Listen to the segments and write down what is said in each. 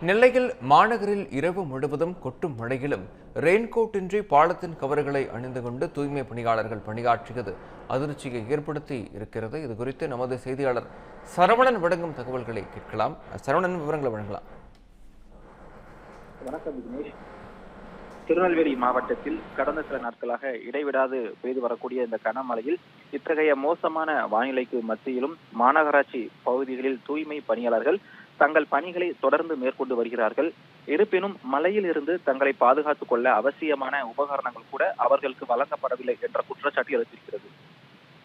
நெல்லையில் மாநகரில் இரவு முழுவதும் கொட்டும் மழையிலும் ரெயின்கோட் இன்றி பாலத்தின் கவர்களை அணிந்து கொண்டு தூய்மை பணியாளர்கள் பணியாற்றியது அதிர்ச்சியை ஏற்படுத்தி இருக்கிறது. இது குறித்து நமது செய்தியாளர் சரவணன் வழங்கும் தகவல்களை கேட்கலாம். சரவணன், விவரங்களை வழங்கலாம். வணக்கம் விக்னேஷ். திருநெல்வேலி மாவட்டத்தில் கடந்த சில நாட்களாக இடைவிடாது பெய்து வரக்கூடிய இந்த கனமழையில் இத்தகைய மோசமான வானிலைக்கு மத்தியிலும் மாநகராட்சி பகுதிகளில் தூய்மை பணியாளர்கள் தங்கள் பணிகளை தொடர்ந்து மேற்கொண்டு வருகிறார்கள். இருப்பினும் மழையில் இருந்து தங்களை பாதுகாத்துக் கொள்ள அவசியமான உபகரணங்கள் கூட அவர்களுக்கு வழங்கப்படவில்லை என்ற குற்றச்சாட்டு எழுந்திருக்கிறது.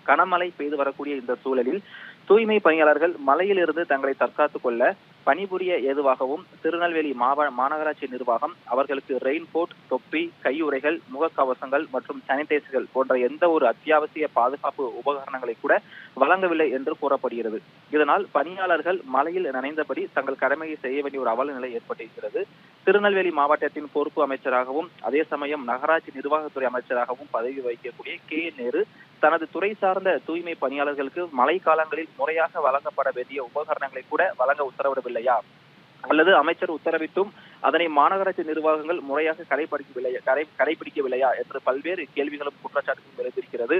கனமழை பெய்து வரக்கூடிய இந்த சூழலில் தூய்மை பணியாளர்கள் மழையில் இருந்து தங்களை தற்காத்துக் கொள்ள பணிபுரிய ஏதுவாகவும் திருநெல்வேலி மாநகராட்சி நிர்வாகம் அவர்களுக்கு ரெயின்கோட், தொப்பி, கையுறைகள், முகக்கவசங்கள் மற்றும் சானிடைசர்கள் போன்ற எந்த ஒரு அத்தியாவசிய பாதுகாப்பு உபகரணங்களை கூட வழங்கவில்லை என்று கூறப்படுகிறது. இதனால் பணியாளர்கள் மழையில் நனைந்தபடி தங்கள் கடமையை செய்ய வேண்டிய ஒரு அவல நிலை ஏற்பட்டிருக்கிறது. திருநெல்வேலி மாவட்டத்தின் பொறுப்பு அமைச்சராகவும் அதே சமயம் நகராட்சி நிர்வாகத்துறை அமைச்சராகவும் பதவி வகிக்கக்கூடிய கே. நேரு தனது துறை சார்ந்த தூய்மை பணியாளர்களுக்கு மழை காலங்களில் முறையாக வழங்கப்பட வேண்டிய உபகரணங்களை கூட வழங்க உத்தரவிடவில்லையா, அல்லது அமைச்சர் உத்தரவிட்டும் அதனை மாநகராட்சி நிர்வாகங்கள் முறையாக கடைபிடிக்கவில்லையா என்று பல்வேறு கேள்விகளும் குற்றச்சாட்டுகளும் எழுந்திருக்கிறது.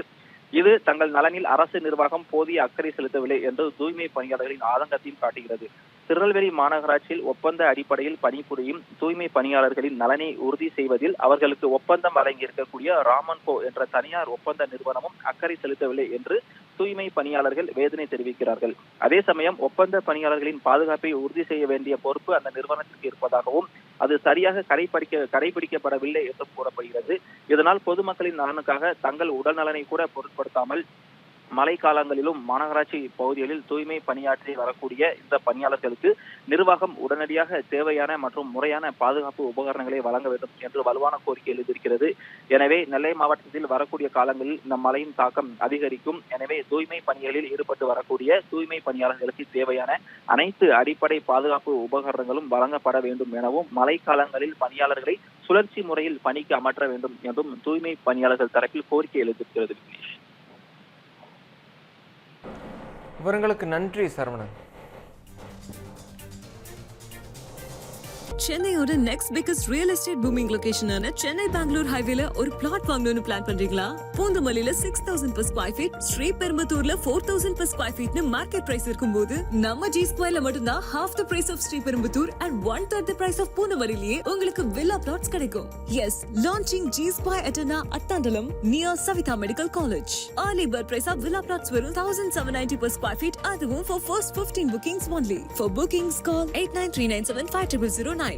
இது தங்கள் நலனில் அரசு நிர்வாகம் போதிய அக்கறை செலுத்தவில்லை என்று தூய்மை பணியாளர்களின் ஆதங்கத்தையும் காட்டுகிறது. திருநெல்வேலி மாநகராட்சியில் ஒப்பந்த அடிப்படையில் பணிபுரியும் தூய்மை பணியாளர்களின் நலனை உறுதி செய்வதில் அவர்களுக்கு ஒப்பந்தம் வழங்கியிருக்கக்கூடிய ராமன்கோ என்ற தனியார் ஒப்பந்த நிறுவனமும் அக்கறை செலுத்தவில்லை என்று தூய்மை பணியாளர்கள் வேதனை தெரிவிக்கிறார்கள். அதே சமயம் ஒப்பந்த பணியாளர்களின் பாதுகாப்பை உறுதி செய்ய வேண்டிய பொறுப்பு அந்த நிறுவனத்திற்கு இருப்பதாகவும் அது சரியாக கடைபிடிக்கப்படவில்லை என்றும் கூறப்படுகிறது. இதனால் பொதுமக்களின் நலனுக்காக தங்கள் உடல் நலனை கூட பொருட்படுத்தாமல் மழை காலங்களிலும் மாநகராட்சி பகுதிகளில் தூய்மை பணியாற்றி வரக்கூடிய இந்த பணியாளர்களுக்கு நிர்வாகம் உடனடியாக தேவையான மற்றும் முறையான பாதுகாப்பு உபகரணங்களை வழங்க வேண்டும் என்று வலுவான கோரிக்கை எழுந்திருக்கிறது. எனவே நெல்லை மாவட்டத்தில் வரக்கூடிய காலங்களில் இந்த மழையின் தாக்கம் அதிகரிக்கும். எனவே தூய்மை பணிகளில் ஈடுபட்டு வரக்கூடிய தூய்மை பணியாளர்களுக்கு தேவையான அனைத்து அடிப்படை பாதுகாப்பு உபகரணங்களும் வழங்கப்பட வேண்டும் எனவும் மழை காலங்களில் பணியாளர்களை சுழற்சி முறையில் பணிக்கு அமர்த்த வேண்டும் என்றும் தூய்மை பணியாளர்கள் தரப்பில் கோரிக்கை எழுந்திருக்கிறது. விவரங்களுக்கு நன்றி சரவணன். சென்னையோட next biggest real estate booming லொகேஷனான சென்னை பெங்களூர் ஹைவேல ஒரு பிளாட் வாங்கணும்னு பிளான் பண்றீங்களா? பூந்தமல்லியில 6000 per square feet, ஸ்ரீபெரும்புத்தூர்ல 4000 per square feet market price இருக்கும்போது நம்ம ஜி ஸ்கொயர்ல மட்டும்தான் half the price of Sriperumbudur and 1/3 the price of பூந்தமல்லியிலேயே உங்களுக்கு வில்லா பிளாட்ஸ் கிடைக்கும். Yes, launching G Square Etana Attandalam near Savitha Medical College. Early bird price of villa plots வெறும் 1790 per square feet, அதுவும் for first 15 bookings only. For bookings call 8939750009.